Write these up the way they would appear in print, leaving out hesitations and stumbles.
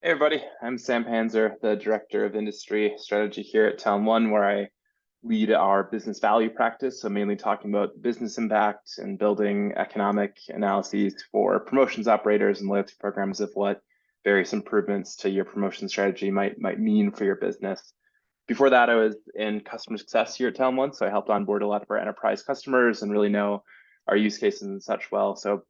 Hey everybody, I'm Sam Panzer, the Director of Industry Strategy here at Talon.One, where I lead our business value practice. So mainly talking about business impact and building economic analyses for promotions operators and loyalty programs of what various improvements to your promotion strategy might mean for your business. Before that, I was in customer success here at Talon.One, so I helped onboard a lot of our enterprise customers and really know our use cases and such well. So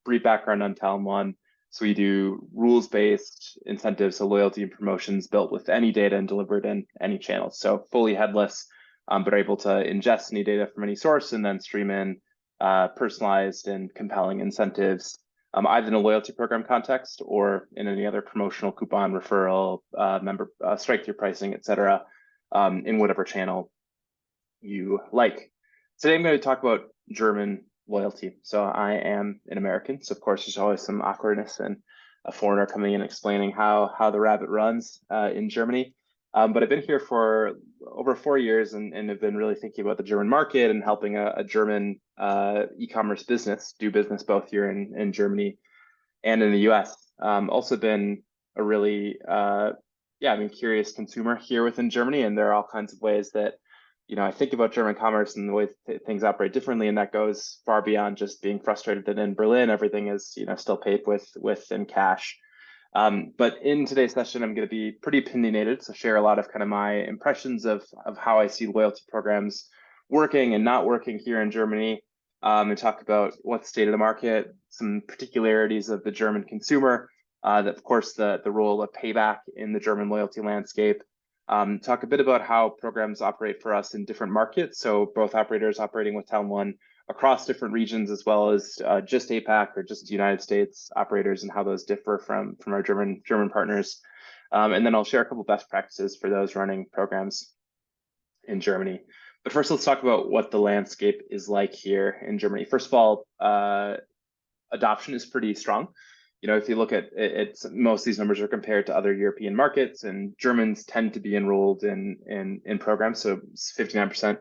brief background on Talon.One. So we do rules-based incentives, so loyalty and promotions built with any data and delivered in any channel. So fully headless, but are able to ingest any data from any source and then stream in personalized and compelling incentives, either in a loyalty program context or in any other promotional coupon, referral, member strike through pricing, et cetera, in whatever channel you like. Today, I'm going to talk about German loyalty. So I am an American, so of course there's always some awkwardness and a foreigner coming in explaining how the rabbit runs in Germany. But I've been here for over 4 years and have been really thinking about the German market and helping a German e-commerce business do business both here in Germany and in the US. Also been a really curious consumer here within Germany, and there are all kinds of ways that I think about German commerce and the way things operate differently, and that goes far beyond just being frustrated that in Berlin everything is still paid with in cash. But in today's session, I'm going to be pretty opinionated, so share a lot of kind of my impressions of how I see loyalty programs working and not working here in Germany, and talk about what's the state of the market, some particularities of the German consumer, that of course the role of payback in the German loyalty landscape. Talk a bit about how programs operate for us in different markets. So both operators operating with Talon.One across different regions, as well as just APAC or just United States operators, and how those differ from our German partners. And then I'll share a couple best practices for those running programs in Germany. But first, let's talk about what the landscape is like here in Germany. First of all, adoption is pretty strong. If you look at it, most of these numbers are compared to other European markets, and Germans tend to be enrolled in programs. So 59%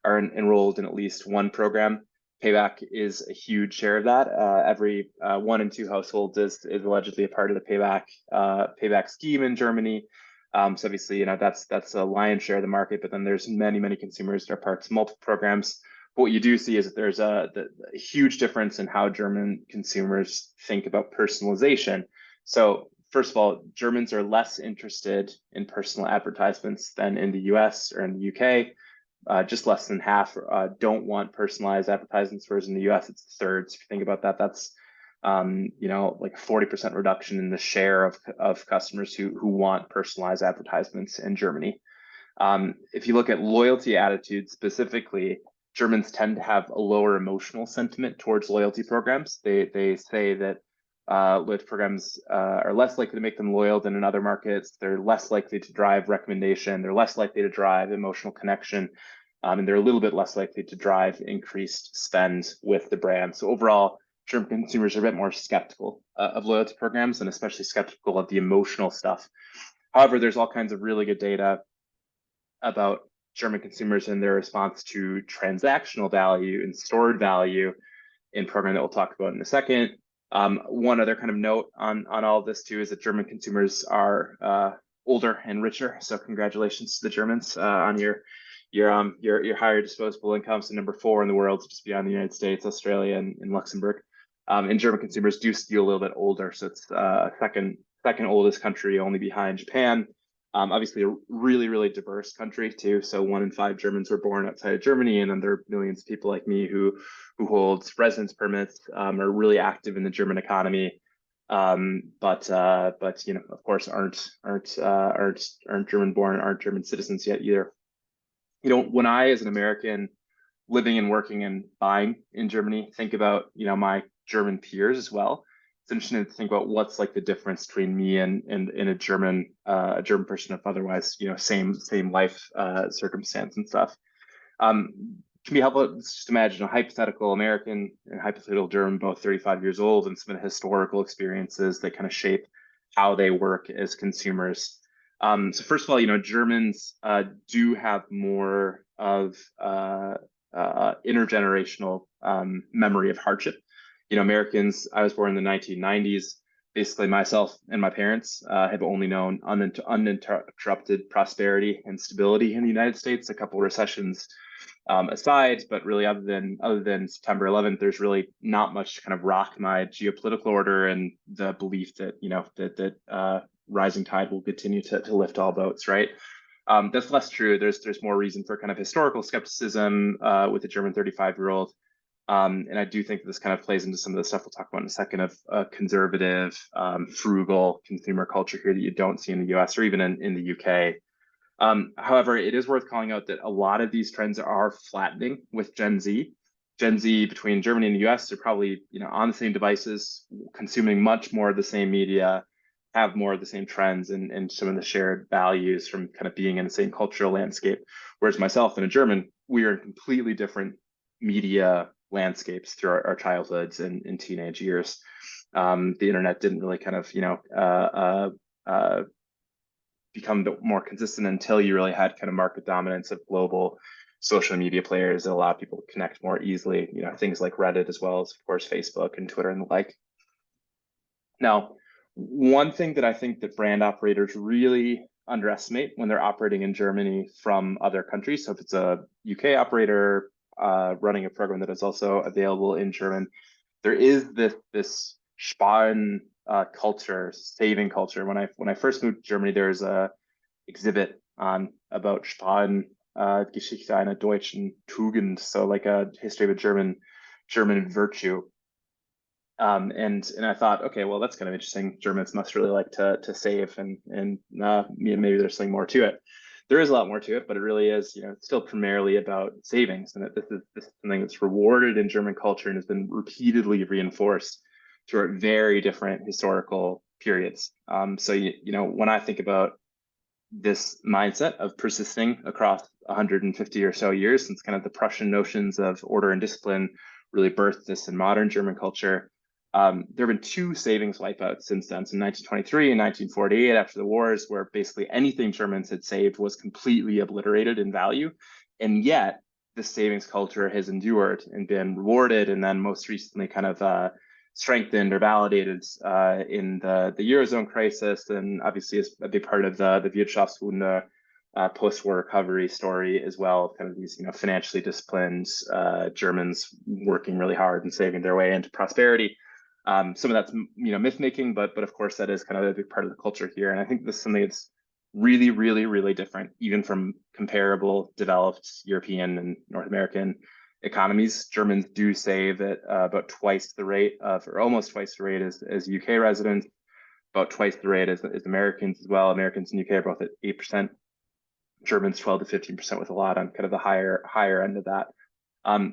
are enrolled in at least one program. Payback is a huge share of that. Every 1 in 2 households is allegedly a part of the payback scheme in Germany. So obviously, that's a lion's share of the market. But then there's many consumers that are parts of multiple programs. But what you do see is that there's a huge difference in how German consumers think about personalization. So first of all, Germans are less interested in personal advertisements than in the US or in the UK. Just less than half don't want personalized advertisements, whereas in the US it's a third. So if you think about that, that's like a 40% reduction in the share of customers who want personalized advertisements in Germany. If you look at loyalty attitudes specifically, Germans tend to have a lower emotional sentiment towards loyalty programs. They say that loyalty programs are less likely to make them loyal than in other markets. They're less likely to drive recommendation. They're less likely to drive emotional connection. And they're a little bit less likely to drive increased spend with the brand. So overall, German consumers are a bit more skeptical of loyalty programs, and especially skeptical of the emotional stuff. However, there's all kinds of really good data about German consumers and their response to transactional value and stored value in program that we'll talk about in a second. One other kind of note on all of this too is that German consumers are older and richer. So congratulations to the Germans on your higher disposable income. So number 4 in the world, so just beyond the United States, Australia, and Luxembourg. And German consumers do skew a little bit older. So it's second oldest country, only behind Japan. Obviously a really diverse country too. So 1 in 5 Germans were born outside of Germany, and then there are millions of people like me who hold residence permits, are really active in the German economy, but of course aren't German born, aren't German citizens yet either. When I, as an American living and working and buying in Germany, think about my German peers as well, it's interesting to think about what's like the difference between me and a German person of otherwise same life circumstance and stuff. Can be helpful. Let's just imagine a hypothetical American and hypothetical German, both 35 years old, and some of the historical experiences that kind of shape how they work as consumers. So first of all, Germans do have more of intergenerational memory of hardship. Americans, I was born in the 1990s. basically myself and my parents have only known uninterrupted prosperity and stability in the United States, a couple of recessions aside, but really other than September 11th, there's really not much to kind of rock my geopolitical order and the belief that that rising tide will continue to lift all boats, right? That's less true. There's more reason for kind of historical skepticism with the German 35-year-old. And I do think this kind of plays into some of the stuff we'll talk about in a second of conservative, frugal consumer culture here that you don't see in the US or even in the UK. However, it is worth calling out that a lot of these trends are flattening with Gen Z. Gen Z between Germany and the US are probably on the same devices, consuming much more of the same media, have more of the same trends and some of the shared values from kind of being in the same cultural landscape. Whereas myself and a German, we are in completely different media landscapes through our childhoods and teenage years. The internet didn't really kind of become more consistent until you really had kind of market dominance of global social media players that allow people to connect more easily. Things like Reddit, as well as of course Facebook and Twitter and the like. Now, one thing that I think that brand operators really underestimate when they're operating in Germany from other countries, so if it's a UK operator running a program that is also available in German, there is this Sparen culture, saving culture. When I first moved to Germany, there's a exhibit on about Sparen, Geschichte einer deutschen Tugend, so like a history of a German virtue. And I thought, okay, well, that's kind of interesting. Germans must really like to save, and maybe there's something more to it. There is a lot more to it, but it really is, still primarily about savings, and that this is something that's rewarded in German culture and has been repeatedly reinforced throughout very different historical periods. So when I think about this mindset of persisting across 150 or so years, since kind of the Prussian notions of order and discipline really birthed this in modern German culture. There have been two savings wipeouts since then, so 1923 and 1948 after the wars, where basically anything Germans had saved was completely obliterated in value. And yet the savings culture has endured and been rewarded, and then most recently kind of strengthened or validated in the Eurozone crisis, and obviously is a big part of the Wirtschaftswunder post-war recovery story as well. Kind of these financially disciplined Germans working really hard and saving their way into prosperity. Some of that's myth making, but of course that is kind of a big part of the culture here. And I think this is something that's really, really, really different, even from comparable developed European and North American economies. Germans do save at about twice the rate of, or almost twice the rate as UK residents, about twice the rate as Americans as well. Americans and UK are both at 8%. Germans 12 to 15%, with a lot on kind of the higher end of that.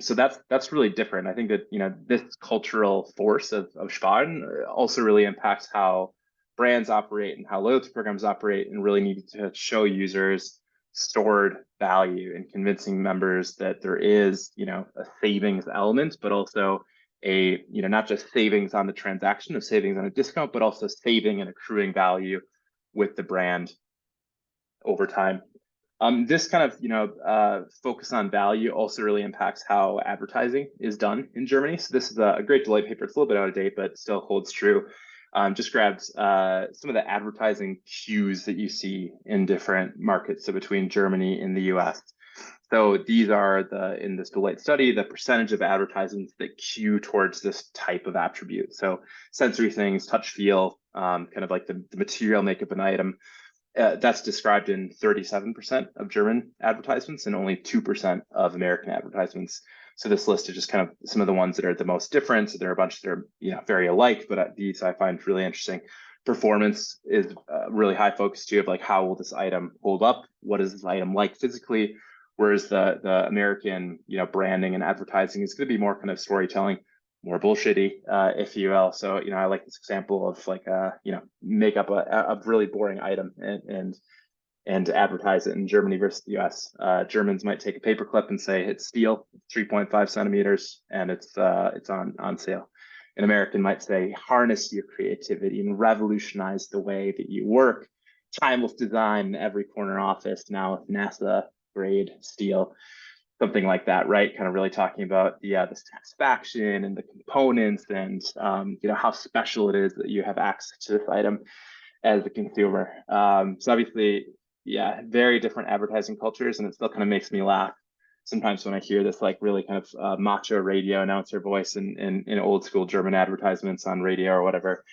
So that's really different. I think that this cultural force of Sparen also really impacts how brands operate and how loyalty programs operate, and really need to show users stored value and convincing members that there is a savings element, but also a not just savings on the transaction of savings on a discount, but also saving and accruing value with the brand over time. This kind of focus on value also really impacts how advertising is done in Germany. So this is a great Deloitte paper. It's a little bit out of date, but still holds true. Just grabbed some of the advertising cues that you see in different markets, so between Germany and the US. So these are in this Deloitte study, the percentage of advertisements that cue towards this type of attribute. So sensory things, touch, feel, kind of like the material makeup of an item. That's described in 37% of German advertisements and only 2% of American advertisements. So this list is just kind of some of the ones that are the most different. So there are a bunch that are very alike, but these I find really interesting. Performance is really high focus too, of like, how will this item hold up? What is this item like physically? Whereas the American branding and advertising is going to be more kind of storytelling, more bullshitty, if you will. So I like this example of like make up a really boring item and advertise it in Germany versus the US. Germans might take a paper clip and say it's steel, 3.5 centimeters, and it's on sale. An American might say harness your creativity and revolutionize the way that you work. Timeless design in every corner office now with NASA grade steel. something like that, right? Kind of really talking about the satisfaction and the components and how special it is that you have access to this item as a consumer. So obviously, yeah, very different advertising cultures, and it still kind of makes me laugh sometimes when I hear this like really kind of macho radio announcer voice in old school German advertisements on radio or whatever.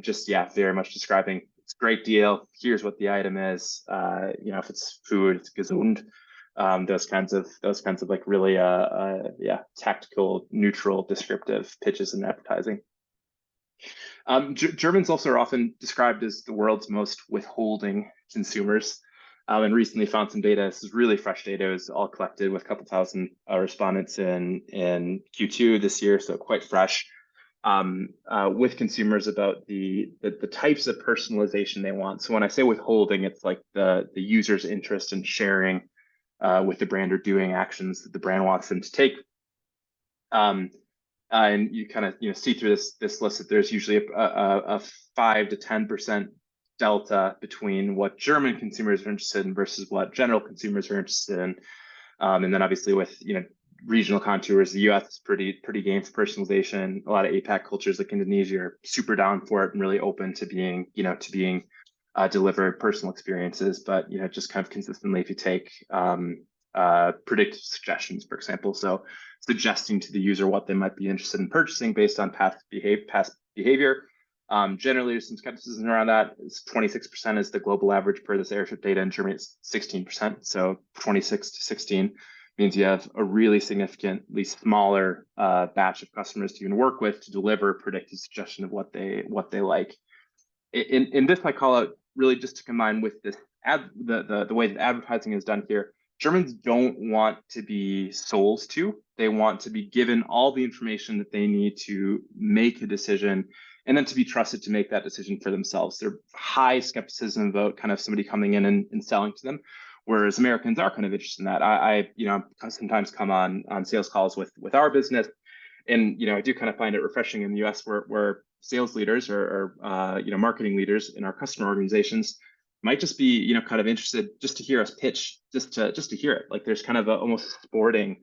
Just yeah, very much describing it's a great deal. Here's what the item is. If it's food, it's gesund. Those kinds of like really yeah, tactical, neutral, descriptive pitches in advertising. Germans also are often described as the world's most withholding consumers. And recently found some data. This is really fresh data. It was all collected with a couple thousand respondents in Q2 this year, so quite fresh. With consumers about the types of personalization they want. So when I say withholding, it's like the user's interest in sharing with the brand or doing actions that the brand wants them to take. And you kind of see through this list that there's usually a 5 to 10% delta between what German consumers are interested in versus what general consumers are interested in. And then obviously with regional contours, the US is pretty game for personalization. A lot of APAC cultures like Indonesia are super down for it and really open to being delivered personal experiences. But just kind of consistently, if you take predictive suggestions, for example, so suggesting to the user what they might be interested in purchasing based on past behavior. Generally, there's some skepticism around that. It's 26% is the global average per this airship data. In Germany, it's 16%. So 26 to 16 means you have a really significantly smaller batch of customers to even work with to deliver predictive suggestion of what they like. In this, I call out really just to combine with this the way that advertising is done here. Germans don't want to be sold to. They want to be given all the information that they need to make a decision and then to be trusted to make that decision for themselves. There's high skepticism about kind of somebody coming in and selling to them, whereas Americans are kind of interested in that. I sometimes come on sales calls with our business, and I do kind of find it refreshing in the US where sales leaders or marketing leaders in our customer organizations might just be kind of interested just to hear us pitch, just to hear it. Like there's kind of almost sporting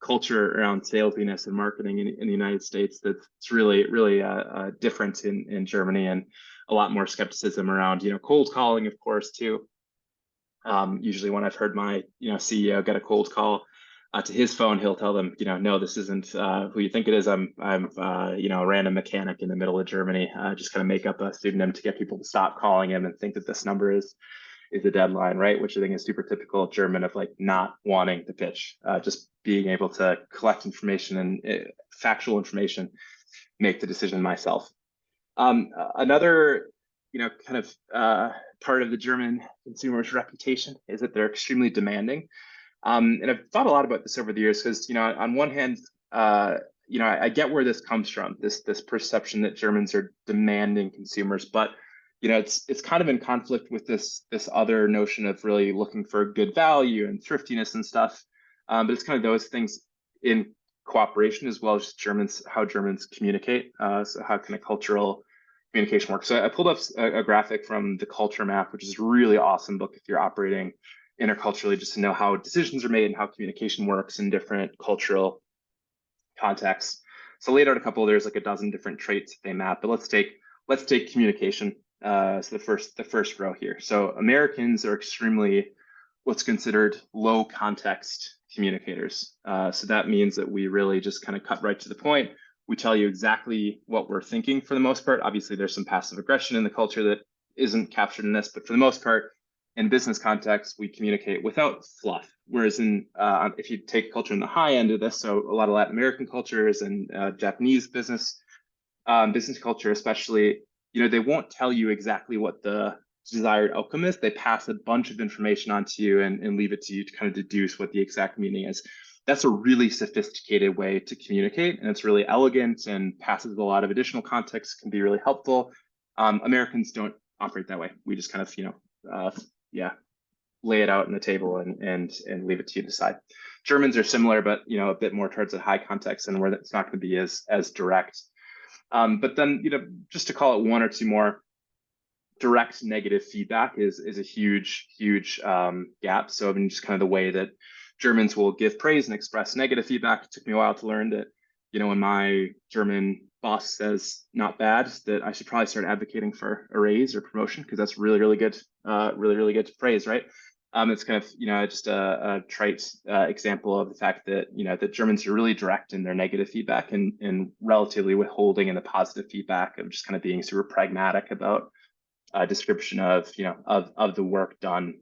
culture around salesiness and marketing in the United States that's really different in Germany, and a lot more skepticism around cold calling, of course, too. Usually when I've heard my CEO get a cold call to his phone, he'll tell them, no, this isn't who you think it is. I'm a random mechanic in the middle of Germany. Just kind of make up a pseudonym to get people to stop calling him and think that this number is a deadline, right? Which I think is super typical German of like not wanting to pitch, just being able to collect information and factual information, make the decision myself. Another kind of part of the German consumer's reputation is that they're extremely demanding. And I've thought a lot about this over the years because, on one hand, I get where this comes from, this perception that Germans are demanding consumers, but it's kind of in conflict with this other notion of really looking for good value and thriftiness and stuff. But it's kind of those things in cooperation as well as how Germans communicate. So how can a cultural communication work? So I pulled up a graphic from the Culture Map, which is a really awesome book if you're operating interculturally, just to know how decisions are made and how communication works in different cultural contexts. So I laid out a couple. There's like a dozen different traits that they map, but let's take communication. So the first row here. So Americans are extremely what's considered low context communicators. So that means that we really just kind of cut right to the point. We tell you exactly what we're thinking for the most part. Obviously, there's some passive aggression in the culture that isn't captured in this, but for the most part, in business context, we communicate without fluff. Whereas if you take culture in the high end of this, so a lot of Latin American cultures and Japanese business culture especially, they won't tell you exactly what the desired outcome is. They pass a bunch of information onto you and leave it to you to kind of deduce what the exact meaning is. That's a really sophisticated way to communicate, and it's really elegant and passes a lot of additional context, can be really helpful. Americans don't operate that way. We just kind of, lay it out on the table and leave it to you to decide. Germans are similar, but a bit more towards a high context and where it's not going to be as direct. But then just to call it one or two more, direct negative feedback is a huge gap. So I mean, just kind of the way that Germans will give praise and express negative feedback. It took me a while to learn that, when my German boss says not bad, that I should probably start advocating for a raise or promotion, because that's really, really good, really good praise, right? It's kind of, just a trite example of the fact that, that Germans are really direct in their negative feedback and relatively withholding in the positive feedback, of just kind of being super pragmatic about a description of, of the work done.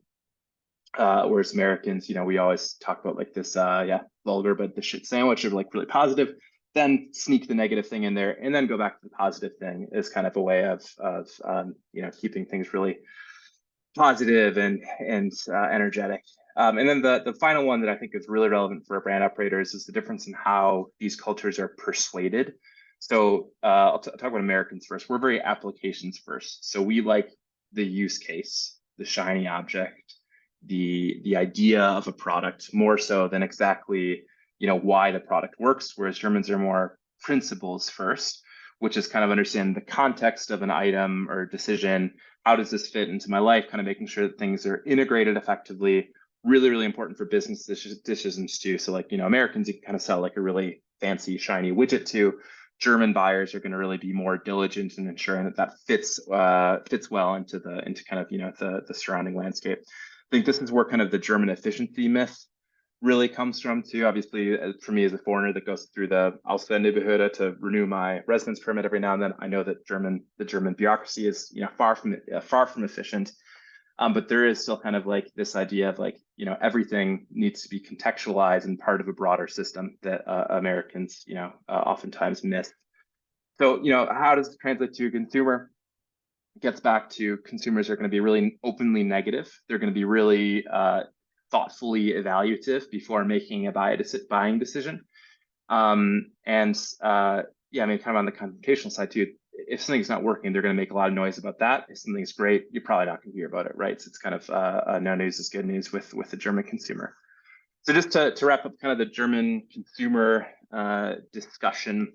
Whereas Americans, we always talk about like this, vulgar, but the shit sandwich of like really positive, then sneak the negative thing in there, and then go back to the positive thing is kind of a way of keeping things really positive and energetic. And then the final one that I think is really relevant for brand operators is the difference in how these cultures are persuaded. So I'll talk about Americans first. We're very applications first. So we like the use case, the shiny object, the idea of a product more so than exactly why the product works, whereas Germans are more principles first, which is kind of understand the context of an item or decision. How does this fit into my life? Kind of making sure that things are integrated effectively. Really, really important for business decisions too. So like, Americans, you can kind of sell like a really fancy, shiny widget to. German buyers are going to really be more diligent in ensuring that that fits well into kind of the surrounding landscape. I think this is where kind of the German efficiency myth really comes from too. Obviously, for me as a foreigner that goes through the Ausländerbehörde to renew my residence permit every now and then, I know that the German bureaucracy is far from efficient. But there is still kind of like this idea of like everything needs to be contextualized and part of a broader system that Americans oftentimes miss. So how does it translate to a consumer? Gets back to consumers are going to be really openly negative. They're going to be really thoughtfully evaluative before making a buying decision. And yeah, I mean, kind of on the computational side too, if something's not working, they're going to make a lot of noise about that. If something's great, you're probably not going to hear about it, right? So it's kind of no news is good news with the German consumer. So just to wrap up kind of the German consumer discussion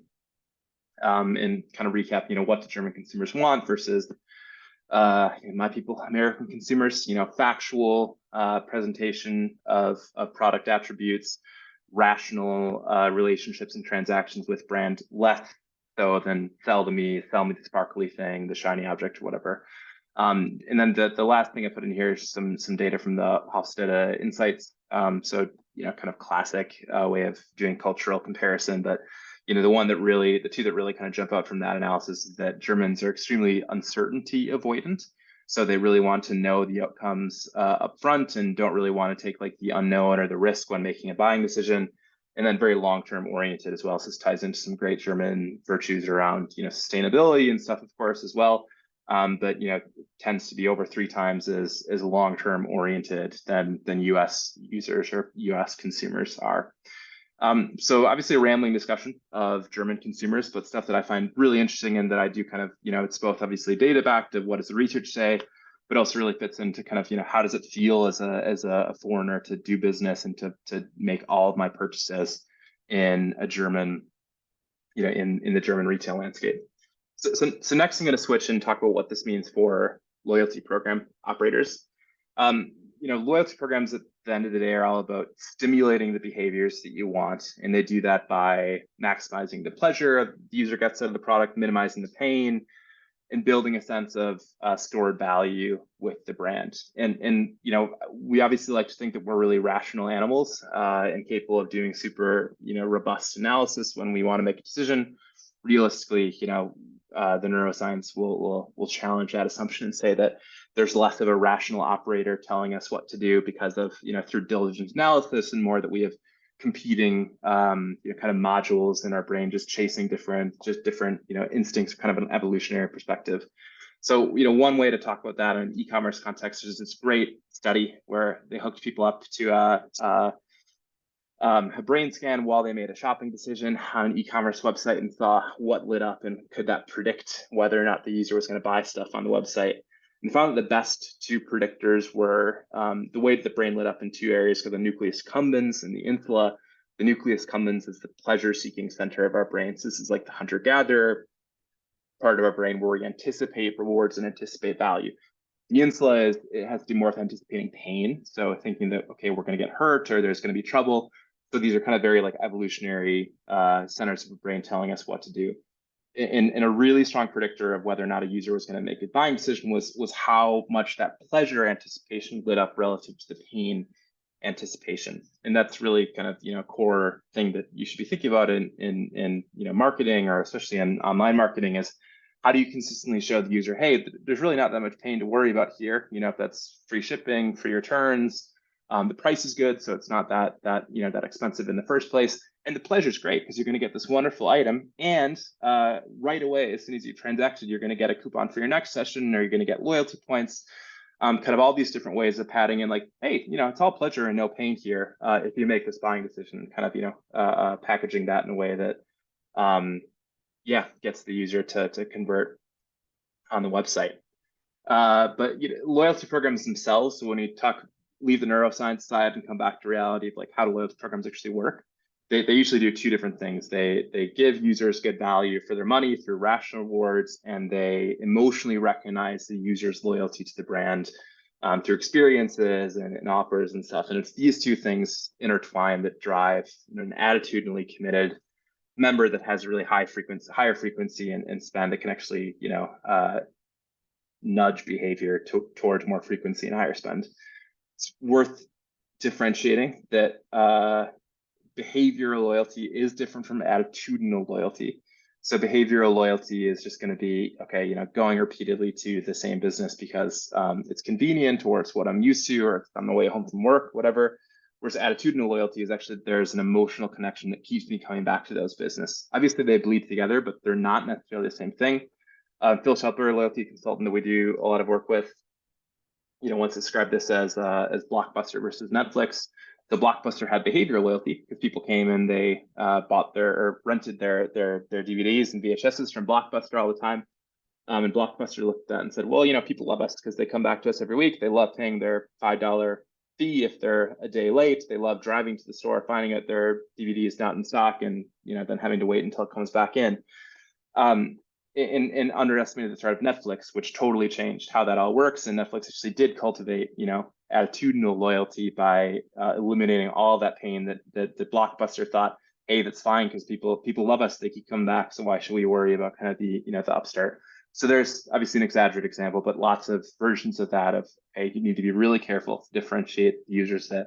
and kind of recap, what the German consumers want versus my people, American consumers, factual presentation of product attributes, rational relationships and transactions with brand, less so than sell me the sparkly thing, the shiny object or whatever. And then the last thing I put in here is some data from the Hofstede Insights. So kind of classic way of doing cultural comparison, but the two that really kind of jump out from that analysis is that Germans are extremely uncertainty avoidant. So they really want to know the outcomes up front and don't really want to take like the unknown or the risk when making a buying decision. And then very long-term oriented as well. So this ties into some great German virtues around, sustainability and stuff, of course, as well. But tends to be over 3 times as long-term oriented than US users or US consumers are. So obviously a rambling discussion of German consumers, but stuff that I find really interesting and that I do kind of, it's both obviously data backed of what does the research say, but also really fits into kind of, how does it feel as a foreigner to do business and to make all of my purchases in a German, in the German retail landscape. So next I'm going to switch and talk about what this means for loyalty program operators. Loyalty programs at the end of the day are all about stimulating the behaviors that you want. And they do that by maximizing the pleasure the user gets out of the product, minimizing the pain, and building a sense of stored value with the brand. And we obviously like to think that we're really rational animals and capable of doing super, robust analysis when we want to make a decision. Realistically, the neuroscience will challenge that assumption and say that there's less of a rational operator telling us what to do because of, through diligent analysis and more that we have competing, kind of modules in our brain, just chasing different, instincts, kind of an evolutionary perspective. So, one way to talk about that in an e-commerce context is this great study where they hooked people up to a brain scan while they made a shopping decision on an e-commerce website and saw what lit up and could that predict whether or not the user was going to buy stuff on the website. And found that the best 2 predictors were the way that the brain lit up in 2 areas called the nucleus cumbens and the insula. The nucleus cumbens is the pleasure-seeking center of our brains. This is like the hunter-gatherer part of our brain where we anticipate rewards and anticipate value. The insula is, it has to do more with anticipating pain. So thinking that, okay, we're going to get hurt or there's going to be trouble. So these are kind of very like evolutionary centers of the brain telling us what to do. And a really strong predictor of whether or not a user was going to make a buying decision was how much that pleasure anticipation lit up relative to the pain anticipation. And that's really kind of, core thing that you should be thinking about in marketing, or especially in online marketing, is how do you consistently show the user, hey, there's really not that much pain to worry about here. If that's free shipping, free returns, the price is good, so it's not that expensive in the first place. And the pleasure is great because you're going to get this wonderful item, and right away, as soon as you transacted, you're going to get a coupon for your next session, or you're going to get loyalty points. Kind of all these different ways of padding in, like, hey, it's all pleasure and no pain here if you make this buying decision. Kind of packaging that in a way that gets the user to convert on the website. But loyalty programs themselves. So when you leave the neuroscience side and come back to reality of like how do loyalty programs actually work, they usually do two different things. They give users good value for their money through rational rewards, and they emotionally recognize the user's loyalty to the brand through experiences and offers and stuff. And it's these two things intertwined that drive an attitudinally committed member that has really higher frequency and spend that can actually nudge behavior towards more frequency and higher spend. It's worth differentiating that behavioral loyalty is different from attitudinal loyalty. So behavioral loyalty is just going to be, okay, going repeatedly to the same business because it's convenient, or it's what I'm used to, or it's on the way home from work, whatever. Whereas attitudinal loyalty is actually, there's an emotional connection that keeps me coming back to those business. Obviously, they bleed together, but they're not necessarily the same thing. Phil Shelper, a loyalty consultant that we do a lot of work with, once described this as Blockbuster versus Netflix. The Blockbuster had behavioral loyalty because people came and they bought or rented their DVDs and VHSs from Blockbuster all the time. And Blockbuster looked at that and said, well, people love us because they come back to us every week. They love paying their $5 fee if they're a day late. They love driving to the store, finding out their DVD is not in stock, and then having to wait until it comes back in. And underestimated the start of Netflix, which totally changed how that all works. And Netflix actually did cultivate, attitudinal loyalty by eliminating all that pain that Blockbuster thought, hey, that's fine because people love us, they keep coming back, so why should we worry about kind of the the upstart? So there's obviously an exaggerated example, but lots of versions of that of, hey, you need to be really careful to differentiate the users that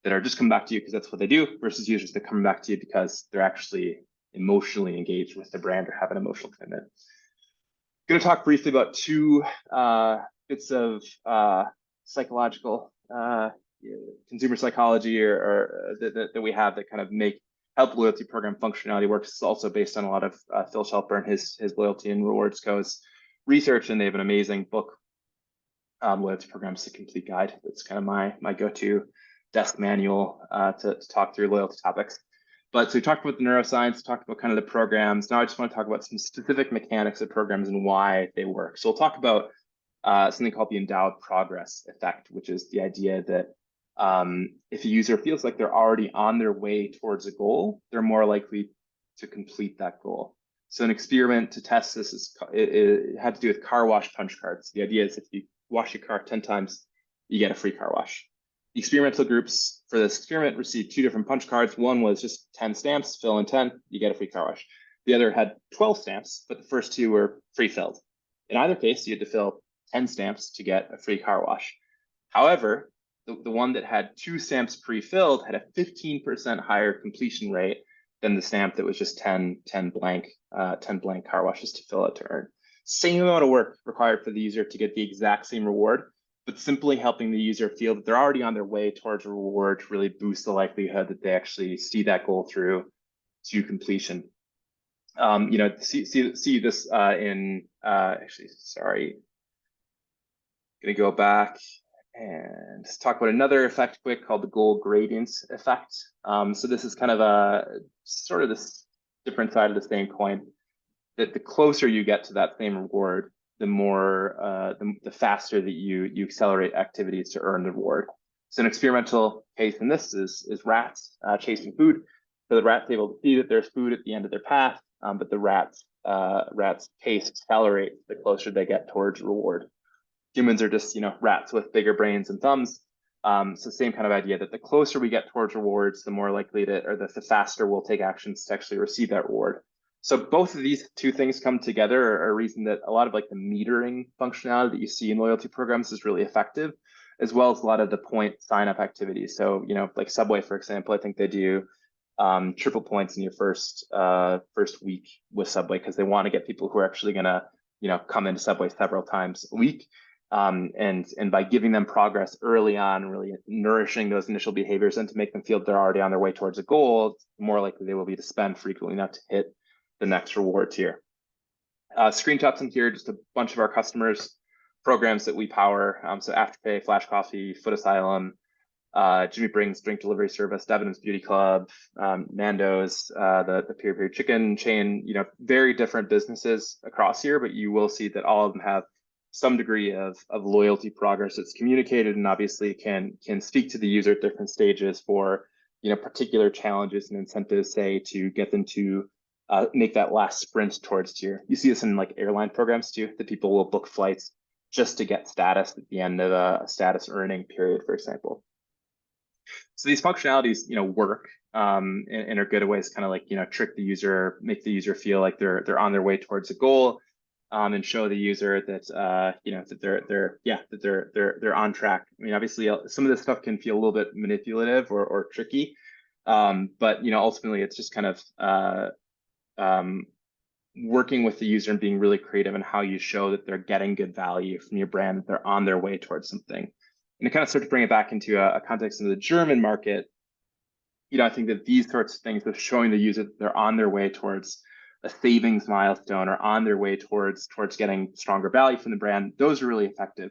are just coming back to you because that's what they do versus users that come back to you because they're actually emotionally engaged with the brand or have an emotional commitment. I'm going to talk briefly about two bits of psychological consumer psychology or that we have that kind of help loyalty program functionality work. It's also based on a lot of Phil Shelper and his loyalty and rewards co's research, and they have an amazing book, Loyalty Programs: The Complete Guide. That's kind of my go-to desk manual to talk through loyalty topics. But so we talked about the neuroscience, talked about kind of the programs. Now I just want to talk about some specific mechanics of programs and why they work. So we'll talk about something called the endowed progress effect, which is the idea that if a user feels like they're already on their way towards a goal, they're more likely to complete that goal. So an experiment to test this it had to do with car wash punch cards. The idea is if you wash your car 10 times, you get a free car wash. The experimental groups for this experiment received two different punch cards. One was just 10 stamps, fill in 10, you get a free car wash. The other had 12 stamps, but the first two were pre-filled. In either case, you had to fill 10 stamps to get a free car wash. However, the one that had 2 stamps pre-filled had a 15% higher completion rate than the stamp that was just 10 blank car washes to fill out to earn. Same amount of work required for the user to get the exact same reward, but simply helping the user feel that they're already on their way towards a reward to really boost the likelihood that they actually see that goal through to completion. See this in actually, sorry, gonna go back and talk about another effect quick called the goal gradients effect. So this is kind of a sort of this different side of the same coin, that the closer you get to that same reward, the more the faster that you accelerate activities to earn the reward. So an experimental case in this is rats chasing food. So the rat's able to see that there's food at the end of their path, but the rat's pace accelerates the closer they get towards reward. Humans are just, rats with bigger brains and thumbs. So same kind of idea that the closer we get towards rewards, the more likely or the faster we'll take actions to actually receive that reward. So both of these two things come together are a reason that a lot of like the metering functionality that you see in loyalty programs is really effective, as well as a lot of the point sign up activities. So, like Subway, for example, I think they do triple points in your first week with Subway because they want to get people who are actually going to, come into Subway several times a week. And by giving them progress early on, really nourishing those initial behaviors and to make them feel they're already on their way towards a goal, the more likely they will be to spend frequently enough to hit the next reward tier. Screenshots in here, just a bunch of our customers' programs that we power. So Afterpay, Flash Coffee, Foot Asylum, Jimmy Brings Drink Delivery Service, Debenhams Beauty Club, Nando's, the Peer Chicken chain, very different businesses across here, but you will see that all of them have some degree of loyalty progress that's communicated and obviously can speak to the user at different stages for, particular challenges and incentives, say, to get them to make that last sprint towards tier. You see this in like airline programs too, that people will book flights just to get status at the end of a status earning period, for example. So these functionalities, work and are good at ways kind of like, trick the user, make the user feel like they're on their way towards a goal, and show the user that that they're on track. I mean, obviously, some of this stuff can feel a little bit manipulative or tricky, but ultimately, it's just kind of working with the user and being really creative in how you show that they're getting good value from your brand, that they're on their way towards something. And to kind of start to bring it back into a context of the German market, I think that these sorts of things of showing the user that they're on their way towards a savings milestone or on their way towards getting stronger value from the brand, those are really effective.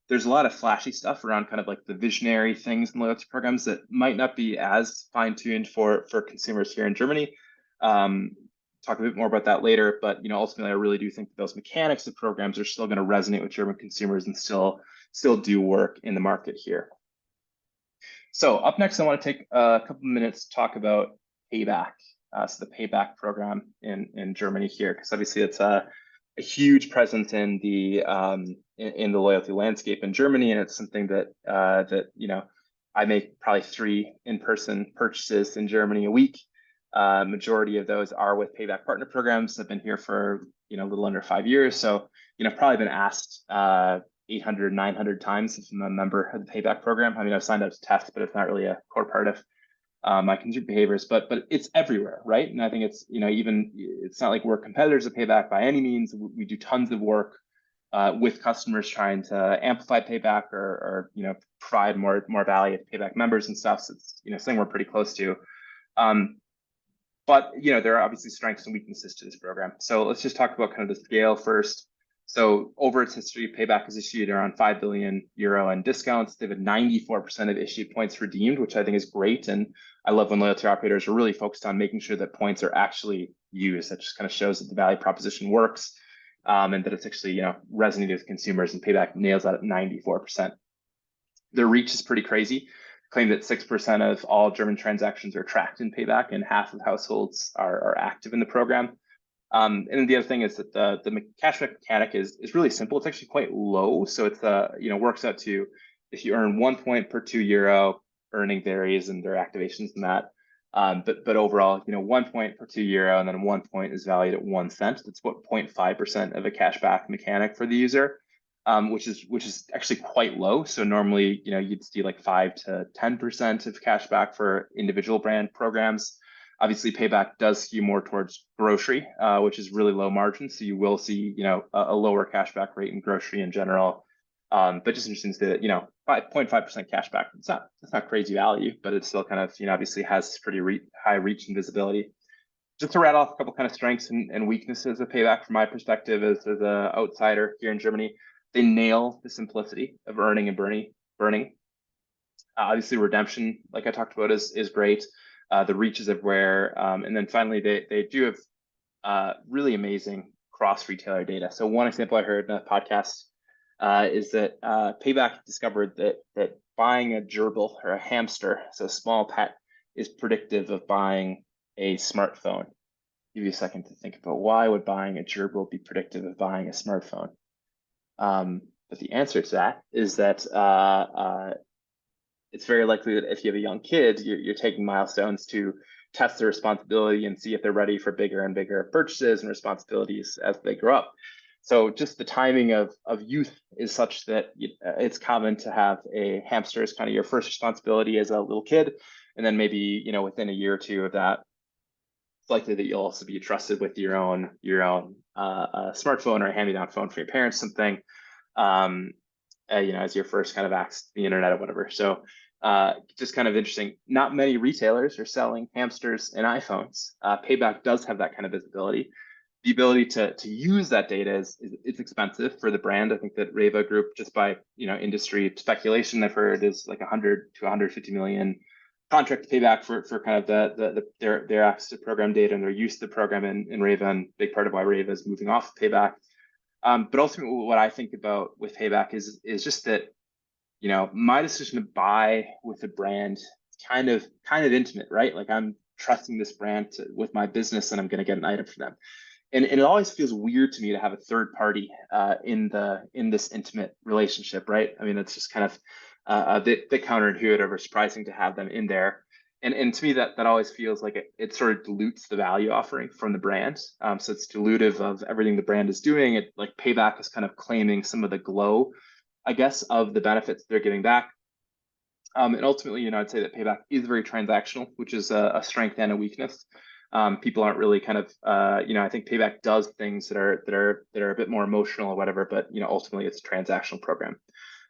There's a lot of flashy stuff around kind of like the visionary things in loyalty programs that might not be as fine-tuned for consumers here in Germany. Talk a bit more about that later, but ultimately, I really do think that those mechanics of programs are still going to resonate with German consumers and still do work in the market here. So up next, I want to take a couple of minutes to talk about Payback. So the Payback program in Germany here, because obviously it's a huge presence in the loyalty landscape in Germany, and it's something that I make probably 3 in-person purchases in Germany a week. Majority of those are with Payback partner programs. I've been here for a little under 5 years, so probably been asked 800, 900 times if I'm a member of the Payback program. I mean, I've signed up to test, but it's not really a core part of my consumer behaviors. But it's everywhere, right? And I think it's even it's not like we're competitors of Payback by any means. We do tons of work with customers trying to amplify Payback or provide more value to Payback members and stuff. So it's something we're pretty close to. But there are obviously strengths and weaknesses to this program. So let's just talk about kind of the scale first. So over its history, Payback has issued around 5 billion euro in discounts. They've had 94% of issued points redeemed, which I think is great. And I love when loyalty operators are really focused on making sure that points are actually used. That just kind of shows that the value proposition works, and that it's actually resonating with consumers. And Payback nails that at 94%. Their reach is pretty crazy. Claim that 6% of all German transactions are tracked in Payback, and half of households are active in the program. And the other thing is that the cashback mechanic is really simple. It's actually quite low. So it's works out to, if you earn 1 point per 2 euro, earning varies and there are activations in that. But overall, 1 point per 2 euro, and then 1 point is valued at 1 cent. That's what 0.5% of a cashback mechanic for the user, which is actually quite low. So normally, you'd see like 5 to 10% of cashback for individual brand programs. Obviously, Payback does skew more towards grocery, which is really low margin. So you will see, a lower cashback rate in grocery in general. But just interesting to see that, 5.5% cashback. It's not crazy value, but it still kind of, obviously has pretty high reach and visibility. Just to rattle off a couple kind of strengths and weaknesses of Payback from my perspective as an outsider here in Germany, they nail the simplicity of earning and burning. Obviously, redemption, like I talked about, is great. The reach is everywhere. And then finally, they do have really amazing cross-retailer data. So one example I heard in a podcast is that Payback discovered that buying a gerbil or a hamster, so a small pet, is predictive of buying a smartphone. Give you a second to think about why would buying a gerbil be predictive of buying a smartphone. But the answer to that is that it's very likely that if you have a young kid, you're taking milestones to test their responsibility and see if they're ready for bigger and bigger purchases and responsibilities as they grow up. So just the timing of youth is such that it's common to have a hamster as kind of your first responsibility as a little kid, and then maybe within a year or two of that, it's likely that you'll also be trusted with your own smartphone or a hand-me-down phone from your parents, something as your first kind of access to the internet or whatever. So just kind of interesting. Not many retailers are selling hamsters and iPhones. Payback does have that kind of visibility. The ability to use that data is it's expensive for the brand. I think that Reva Group, just by industry speculation, I've heard is like 100 to 150 million contract payback for kind of their access to program data and their use of the program in Reva, and big part of why Reva is moving off of payback. But ultimately, what I think about with payback is just that my decision to buy with a brand is kind of intimate, right? Like I'm trusting this brand with my business, and I'm going to get an item from them. And it always feels weird to me to have a third party in this intimate relationship, right? I mean, it's just kind of a bit counterintuitive or surprising to have them in there. And to me, that always feels like it sort of dilutes the value offering from the brand. So it's dilutive of everything the brand is doing. It like Payback is kind of claiming some of the glow, I guess, of the benefits they're giving back. And ultimately, I'd say that Payback is very transactional, which is a strength and a weakness. People aren't really kind of, I think Payback does things that are a bit more emotional or whatever, but ultimately it's a transactional program.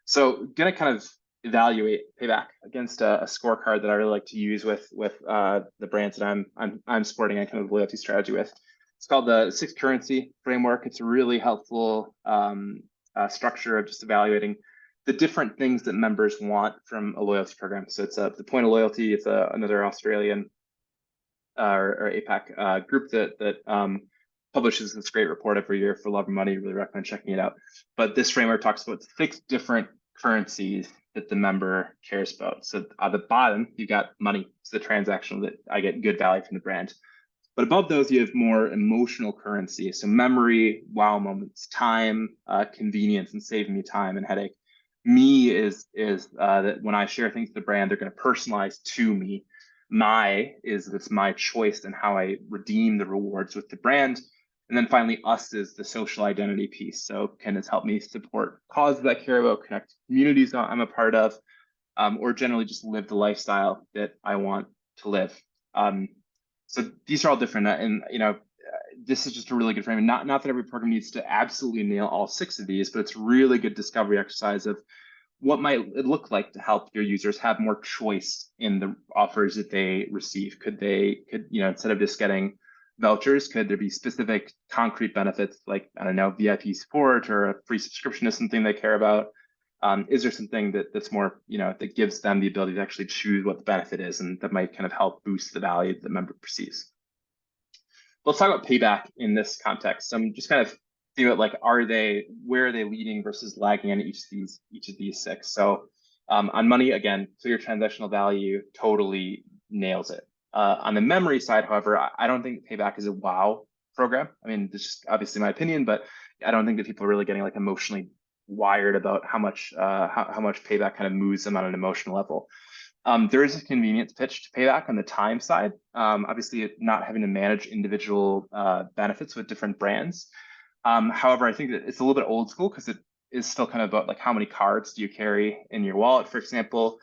So gonna kind of evaluate Payback against a scorecard that I really like to use with the brands that I'm supporting and kind of loyalty strategy with. It's called the 6 currency framework. It's a really helpful structure of just evaluating the different things that members want from a loyalty program. So it's the point of loyalty. It's another Australian or APAC group that publishes this great report every year for love and money. Really recommend checking it out. But this framework talks about 6 different currencies that the member cares about. So at the bottom, you've got money. It's the transactional that I get good value from the brand. But above those, you have more emotional currency. So memory, wow moments, time, convenience, and saving me time and headache. Me is that when I share things with the brand, they're going to personalize to me. My is it's my choice and how I redeem the rewards with the brand. And then finally, us is the social identity piece. So can it help me support causes that I care about, connect communities that I'm a part of, or generally just live the lifestyle that I want to live. So these are all different, and this is just a really good framing. Not that every program needs to absolutely nail all 6 of these, but it's a really good discovery exercise of what might it look like to help your users have more choice in the offers that they receive. Could instead of just getting vouchers, could there be specific concrete benefits like, I don't know, VIP support or a free subscription to something they care about? Is there something that's more, that gives them the ability to actually choose what the benefit is, and that might kind of help boost the value that the member perceives? Let's talk about Payback in this context. I'm just kind of thinking about like, where are they leading versus lagging on each of these 6? So on money, again, clear transactional value totally nails it. On the memory side, however, I don't think Payback is a wow program. I mean, it's just obviously my opinion, but I don't think that people are really getting like emotionally wired about how much Payback kind of moves them on an emotional level. There is a convenience pitch to Payback on the time side. Obviously, not having to manage individual benefits with different brands. However, I think that it's a little bit old school because it is still kind of about like how many cards do you carry in your wallet, for example.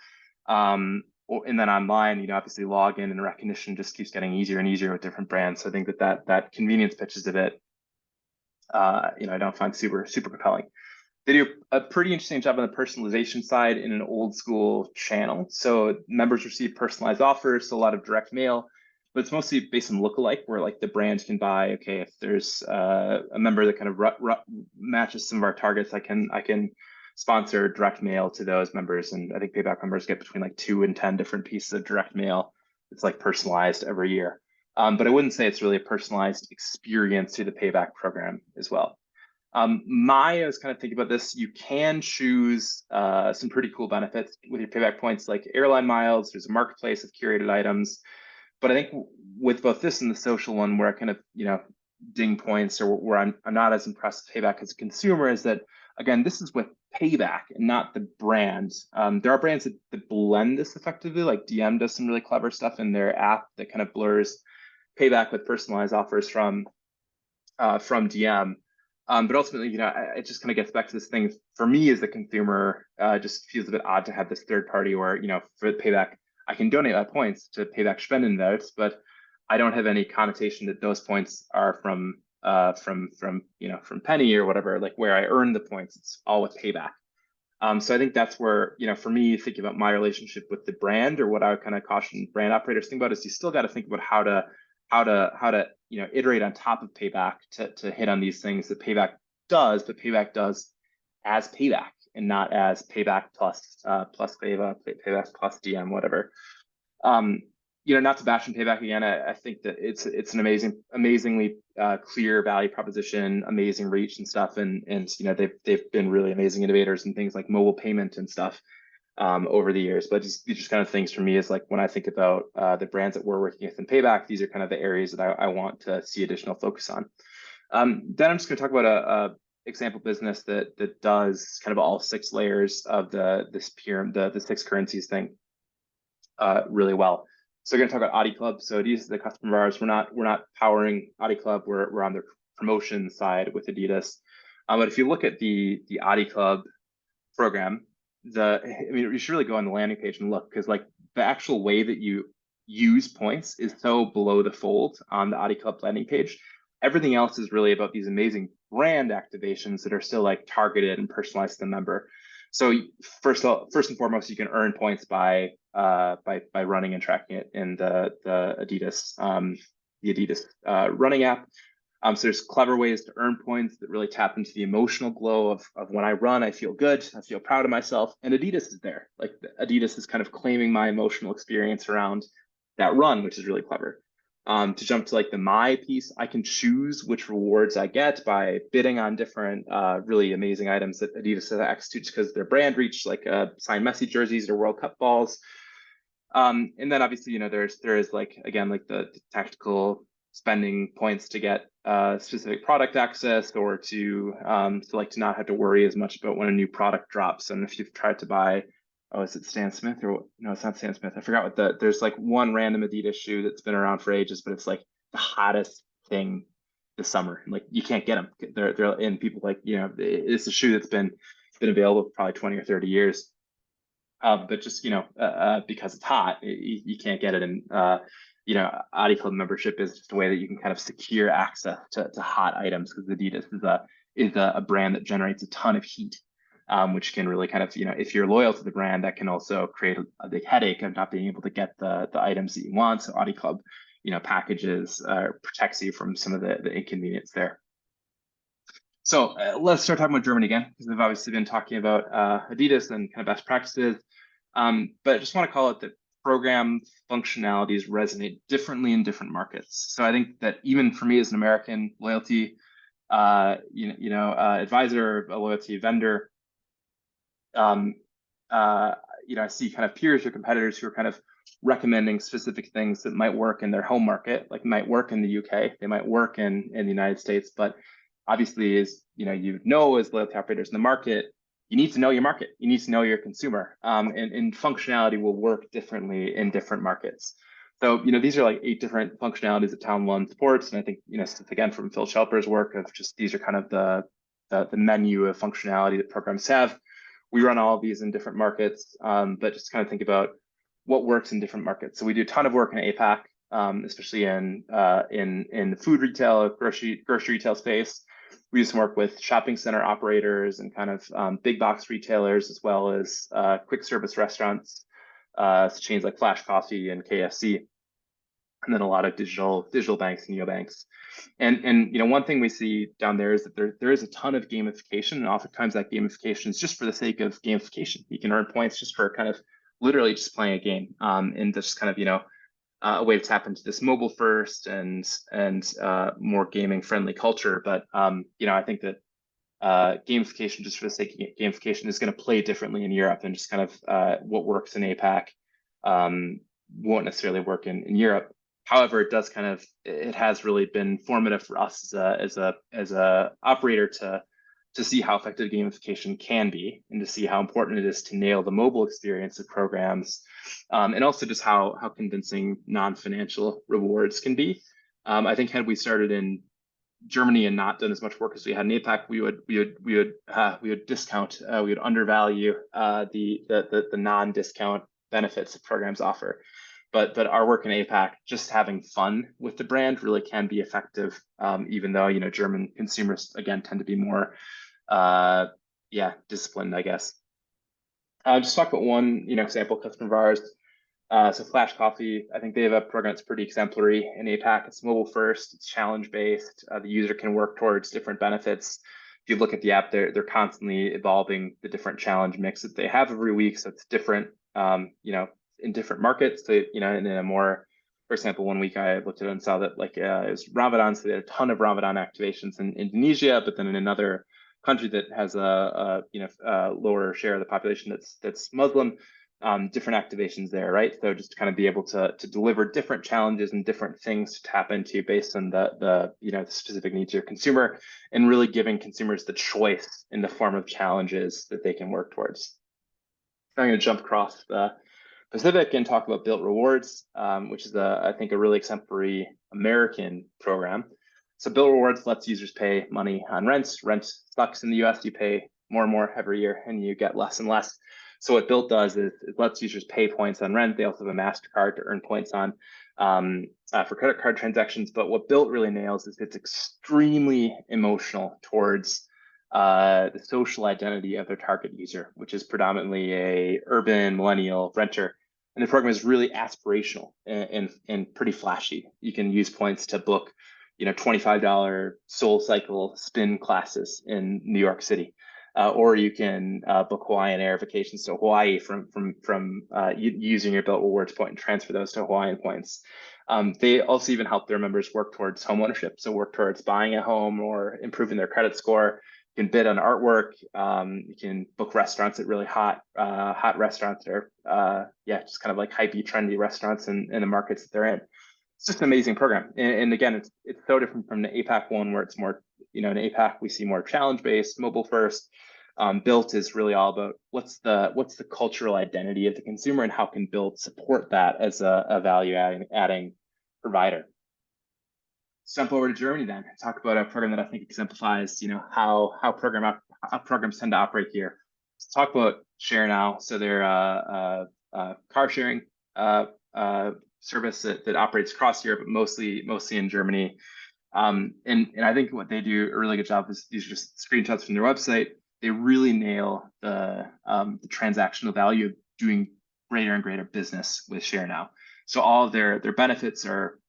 And then online, obviously login and recognition just keeps getting easier and easier with different brands. So I think that convenience pitch is a bit, I don't find super compelling. They do a pretty interesting job on the personalization side in an old school channel. So members receive personalized offers, so a lot of direct mail, but it's mostly based on lookalike, where like the brand can buy, okay, if there's a member that kind of matches some of our targets, I can sponsor direct mail to those members. And I think Payback members get between like 2 and 10 different pieces of direct mail. It's like personalized every year. But I wouldn't say it's really a personalized experience through the Payback program as well. I was kind of thinking about this. You can choose some pretty cool benefits with your Payback points, like airline miles. There's a marketplace of curated items. But I think with both this and the social one, where I kind of, ding points or where I'm not as impressed with Payback as a consumer is that, again, this is with Payback and not the brand. There are brands that blend this effectively, like DM does some really clever stuff in their app that kind of blurs Payback with personalized offers from DM. But ultimately, it just kind of gets back to this thing for me as a consumer, just feels a bit odd to have this third party where, for Payback, I can donate my points to Payback Spendenwelt, but I don't have any connotation that those points are from Penny or whatever, like where I earn the points. It's all with Payback. So I think that's where, for me, thinking about my relationship with the brand, or what I would kind of caution brand operators think about, is you still got to think about how to iterate on top of Payback to hit on these things that Payback does, but Payback does as Payback and not as Payback plus Payback plus DM, whatever. Not to bash on Payback again. I think that it's an amazingly clear value proposition, amazing reach and stuff, and they've been really amazing innovators in things like mobile payment and stuff over the years. But just kind of things for me is like, when I think about the brands that we're working with in Payback, these are kind of the areas that I want to see additional focus on. Then I'm just going to talk about a example business that does kind of all 6 layers of this pyramid, the 6 currencies thing really well. So we're going to talk about Audi Club. So Adidas is a customer of ours. We're not powering Audi Club. We're on the promotion side with Adidas. But if you look at the Audi Club program, you should really go on the landing page and look, because like the actual way that you use points is so below the fold on the Audi Club landing page. Everything else is really about these amazing brand activations that are still like targeted and personalized to the member. So first and foremost, you can earn points by running and tracking it in the Adidas running app. So there's clever ways to earn points that really tap into the emotional glow of when I run, I feel good, I feel proud of myself, and Adidas is there. Like Adidas is kind of claiming my emotional experience around that run, which is really clever. To jump to like the My piece, I can choose which rewards I get by bidding on different really amazing items that Adidas has executes because their brand reach, like signed Messi jerseys or World Cup balls. And then obviously, there is like, again, like the tactical spending points to get specific product access, or to not have to worry as much about when a new product drops. And if you've tried to buy, is it Stan Smith, or no, it's not Stan Smith. I forgot there's like one random Adidas shoe that's been around for ages, but it's like the hottest thing this summer. Like you can't get them. They're and people like, it's a shoe that's been available for probably 20 or 30 years. But just, because it's hot, you can't get it. And, Audi Club membership is just a way that you can kind of secure access to hot items, because Adidas is a brand that generates a ton of heat, which can really kind of, if you're loyal to the brand, that can also create a big headache of not being able to get the items that you want. So Audi Club, packages protects you from some of the inconvenience there. So let's start talking about Germany again, because we've obviously been talking about Adidas and kind of best practices. But I just want to call it that program functionalities resonate differently in different markets. So I think that even for me as an American loyalty, advisor, a loyalty vendor, I see kind of peers or competitors who are kind of recommending specific things that might work in their home market, like might work in the UK, they might work in the United States, but obviously, as as loyalty operators in the market, you need to know your market, you need to know your consumer, and functionality will work differently in different markets. So, these are like 8 different functionalities that Talon.One supports, and I think, again, from Phil Shelper's work of just these are kind of the menu of functionality that programs have. We run all of these in different markets, but just kind of think about what works in different markets. So we do a ton of work in APAC, especially in the food retail, grocery retail space. We do some work with shopping center operators and kind of big box retailers, as well as quick service restaurants, so chains like Flash Coffee and KFC, and then a lot of digital banks and neobanks. And one thing we see down there is that there is a ton of gamification, and oftentimes that gamification is just for the sake of gamification. You can earn points just for kind of literally just playing a game, and just kind of a way to tap into this mobile first and more gaming friendly culture. But I think that gamification just for the sake of gamification is going to play differently in Europe, and just kind of what works in APAC won't necessarily work in Europe. However, it has really been formative for us as a operator to see how effective gamification can be, and to see how important it is to nail the mobile experience of programs, and also just how convincing non-financial rewards can be. I think had we started in Germany and not done as much work as we had in APAC, we would discount, we would undervalue the non-discount benefits that programs offer. But our work in APAC, just having fun with the brand really can be effective, even though German consumers again tend to be more disciplined, I guess. Just talk about one example customer of ours. So Flash Coffee, I think they have a program that's pretty exemplary in APAC. It's mobile first, it's challenge based. The user can work towards different benefits. If you look at the app, they're constantly evolving the different challenge mix that they have every week. So it's different, in different markets. So, and in a more, for example, one week I looked at it and saw that it was Ramadan, so they had a ton of Ramadan activations in Indonesia, but then in another country that has a lower share of the population that's Muslim, different activations there, right? So just to kind of be able to deliver different challenges and different things to tap into based on the specific needs of your consumer, and really giving consumers the choice in the form of challenges that they can work towards. So I'm going to jump across the Pacific and talk about Built Rewards, which is I think a really exemplary American program. So Built Rewards lets users pay money on rent. Rent sucks in the US. You pay more and more every year and you get less and less. So what Built does is it lets users pay points on rent. They also have a MasterCard to earn points on for credit card transactions. But what Built really nails is it's extremely emotional towards the social identity of their target user, which is predominantly a urban millennial renter. And the program is really aspirational and pretty flashy. You can use points to book, $25 SoulCycle spin classes in New York City. Or you can book Hawaiian Air vacations to Hawaii from using your Built Rewards point and transfer those to Hawaiian points. They also even help their members work towards home ownership, so work towards buying a home or improving their credit score. You can bid on artwork. You can book restaurants at really hot restaurants, or just kind of like hypey, trendy restaurants in the markets that they're in. It's just an amazing program, and again, it's so different from the APAC one, where it's more, in APAC we see more challenge based, mobile first. Built is really all about what's the cultural identity of the consumer, and how can Built support that as a value adding provider. Jump over to Germany then, talk about a program that I think exemplifies how programs tend to operate here. Let's talk about Share Now. So they're a car sharing service that operates across Europe, but mostly in Germany. And I think what they do a really good job is, these are just screenshots from their website. They really nail the transactional value of doing greater and greater business with Share Now. So all of their benefits are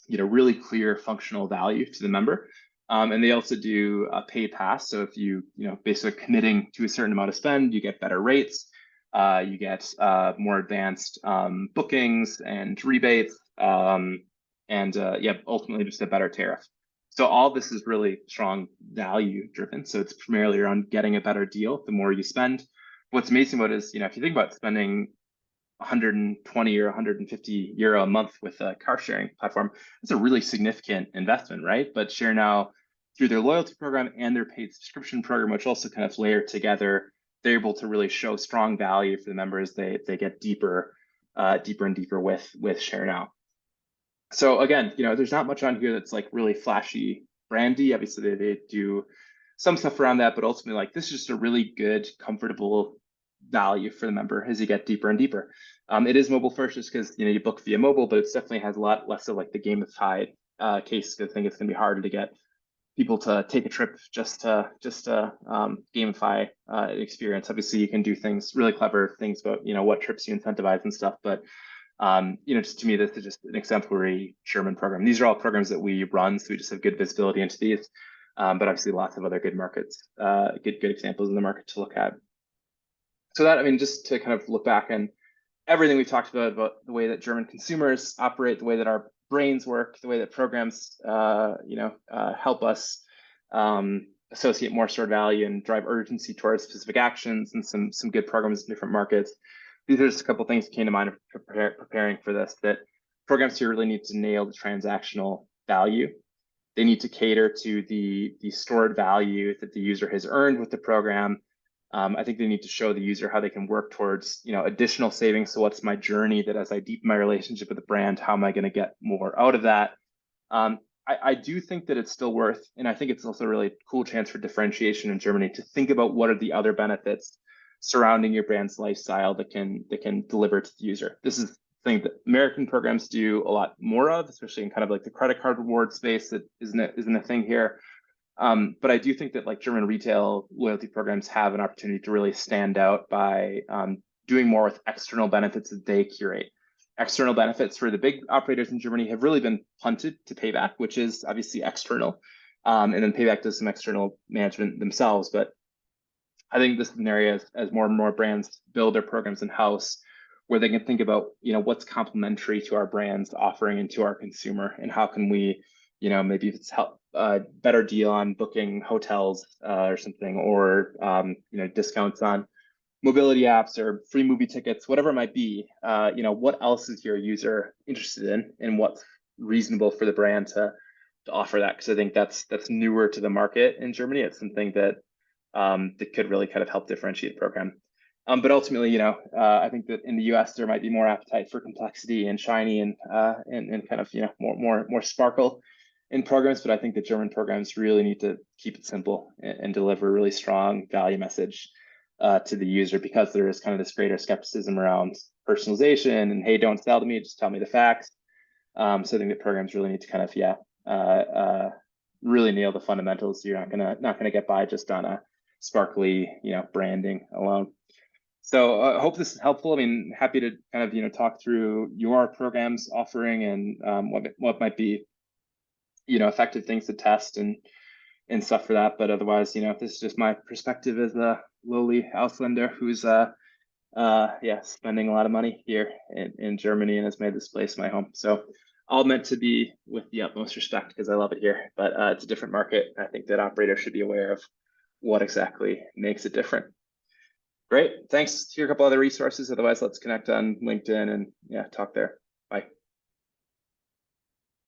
really clear functional value to the member. And they also do a pay pass. So if basically committing to a certain amount of spend, you get better rates. You get more advanced bookings and rebates, and ultimately just a better tariff. So all this is really strong value driven. So it's primarily around getting a better deal the more you spend. What's amazing about it is, if you think about spending 120 or 150 euro a month with a car sharing platform, it's a really significant investment, right? But Share Now, through their loyalty program and their paid subscription program, which also kind of layer together, they're able to really show strong value for the members. They get deeper and deeper with Share Now. So again, there's not much on here that's like really flashy, brandy. Obviously, they do some stuff around that, but ultimately, this is just a really good, comfortable value for the member as you get deeper and deeper. It is mobile first, just because you book via mobile, but it definitely has a lot less of the gamified case. I think it's going to be harder to get people to take a trip just to gamify experience. Obviously, you can do really clever things about what trips you incentivize and stuff, but just to me, this is just an exemplary German program. These are all programs that we run, so we just have good visibility into these. But obviously, lots of other good markets, good examples in the market to look at. So that, just to kind of look back and everything we talked about the way that German consumers operate, the way that our brains work, the way that programs, help us associate more stored value and drive urgency towards specific actions, and some good programs in different markets. These are just a couple of things that came to mind preparing for this, that programs here really need to nail the transactional value. They need to cater to the stored value that the user has earned with the program. I think they need to show the user how they can work towards, additional savings. So what's my journey that as I deepen my relationship with the brand, how am I going to get more out of that? I do think that it's still worth, and I think it's also a really cool chance for differentiation in Germany to think about what are the other benefits surrounding your brand's lifestyle that can deliver to the user. This is thing that American programs do a lot more of, especially in kind of like the credit card reward space that isn't a thing here. But I do think that like German retail loyalty programs have an opportunity to really stand out by doing more with external benefits that they curate. External benefits for the big operators in Germany have really been punted to Payback, which is obviously external. And then Payback does some external management themselves. But I think this is an area as more and more brands build their programs in-house, where they can think about, what's complementary to our brand's offering and to our consumer, and how can we, maybe if it's help better deal on booking hotels or something, or discounts on mobility apps or free movie tickets, whatever it might be. What else is your user interested in, and what's reasonable for the brand to offer that? Because I think that's newer to the market in Germany. It's something that that could really kind of help differentiate the program. But ultimately, I think that in the US there might be more appetite for complexity and shiny and kind of more sparkle in programs. But I think the German programs really need to keep it simple and deliver a really strong value message to the user, because there is kind of this greater skepticism around personalization and, hey, don't sell to me, just tell me the facts. So I think that programs really need to kind of really nail the fundamentals. You're not gonna get by just on a sparkly branding alone. So I hope this is helpful. I mean, happy to kind of talk through your program's offering and what might be effective things to test and stuff for that. But otherwise, this is just my perspective as a lowly Ausländer who's spending a lot of money here in Germany and has made this place my home. So all meant to be with the utmost respect, because I love it here, but it's a different market. I think that operators should be aware of what exactly makes it different. Great, thanks. Here are a couple other resources. Otherwise, let's connect on LinkedIn and talk there. Bye.